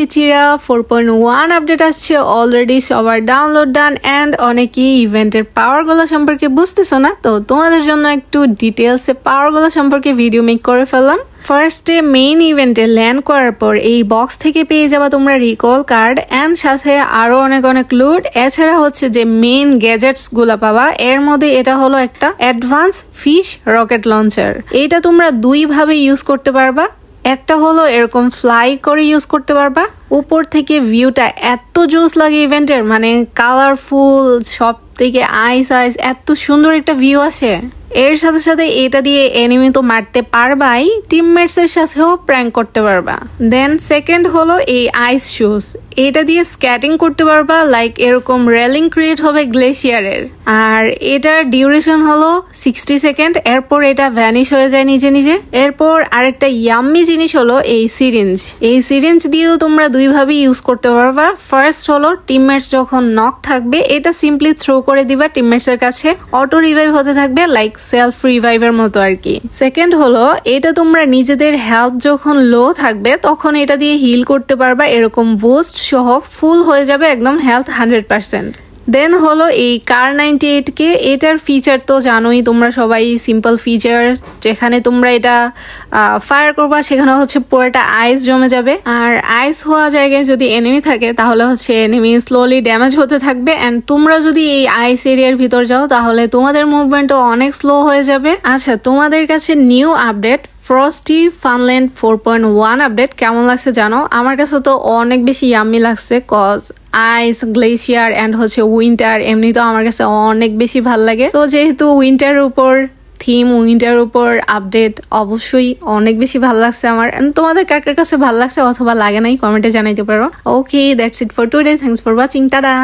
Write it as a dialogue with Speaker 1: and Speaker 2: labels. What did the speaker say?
Speaker 1: পিচিরা 4.1 update আসছে already, সবার download done and অনেকেই ইভেন্টের পাওয়ারগুলো সম্পর্কে বুঝতেছো না, তো তোমাদের জন্য একটু ডিটেলসে পাওয়ারগুলো সম্পর্কে ভিডিও মেক করে ফেললাম। ফার্স্টে মেইন ইভেন্টে ল্যান্ড করার পর এই বক্স থেকে পেয়ে যাবা তোমরা রিকল কার্ড অ্যান্ড সাথে আরো অনেক লুট। এছাড়া হচ্ছে যে মেইন গ্যাজেটস গুলা পাবা, এর মধ্যে এটা হলো একটা অ্যাডভান্স ফিশ রকেট লঞ্চার। এটা তোমরা দুই ভাবে ইউজ করতে পারবা। একটা হলো এরকম ফ্লাই করে ইউজ করতে পারবা, উপর থেকে ভিউটা এত জোস লাগে ইভেন্টের, মানে কালারফুল, সব থেকে আইস এত সুন্দর একটা ভিউ আছে। এর সাথে সাথে এটা দিয়ে এনিমি তো মারতে পারবাই, টিমমেটস এর সাথেও প্র্যাঙ্ক করতে পারবা। দেন সেকেন্ড হলো এই আইস শুজ, এটা দিয়ে স্কেটিং করতে পারবা, লাইক এরকম রেলিং ক্রিয়েট হবে গ্লেশিয়ারের। আর এটার ডিউরেশন হলো 60 সেকেন্ড, এরপর এটা ভ্যানিশ হয়ে যায় নিজে নিজে। এরপর আরেকটা ইয়াম্মি জিনিস হলো এই সিরিঞ্জ। এই সিরিঞ্জ দিয়েও তোমরা দুইভাবে ইউজ করতে পারবা। ফার্স্ট হলো টিমমেটস যখন নক থাকবে এটা সিম্পলি থ্রো করে দিবা টিমমেটস এর কাছে, অটো রিভাইভ হতে থাকবে, লাইক সেলফ রিভাইভের মতো আর কি। সেকেন্ড হলো এটা তোমরা নিজেদের হেলথ যখন লো থাকবে তখন এটা দিয়ে হিল করতে পারবা, এরকম বুস্ট সহ ফুল হয়ে যাবে একদম হেলথ 100%। দেন হলো এই কার 98K, এটার ফিচার তো জানোই তোমরা সবাই, সিম্পল ফিচার, যেখানে তোমরা এটা ফায়ার করবা সেখানে হচ্ছে পুরোটা আইস জমে যাবে। আর আইস হওয়া জায়গায় যদি এনিমি থাকে তাহলে হচ্ছে এনিমি স্লোলি ড্যামেজ হতে থাকবে, অ্যান্ড তোমরা যদি এই আইস এরিয়ার ভিতর যাও তাহলে তোমাদের মুভমেন্টও অনেক স্লো হয়ে যাবে। আচ্ছা, তোমাদের কাছে নিউ আপডেট ফ্রস্টি ফানল্যান্ড 4.1 আপডেট কেমন লাগছে জানো? আমার কাছে তো অনেক বেশি ইয়াম্মি লাগছে, কজ আইস, গ্লেশিয়ার অ্যান্ড হচ্ছে উইন্টার এমনি তো আমার কাছে অনেক বেশি ভাল লাগে। তো যেহেতু উইন্টারের উপর থিম, উইন্টার উপর আপডেট, অবশ্যই অনেক বেশি ভালো লাগছে আমার। তোমাদের কার কার কাছে ভালো লাগছে অথবা লাগে নাই কমেন্টে জানাইতে পারো। Okay, that's it for today, thanks for watching, tata.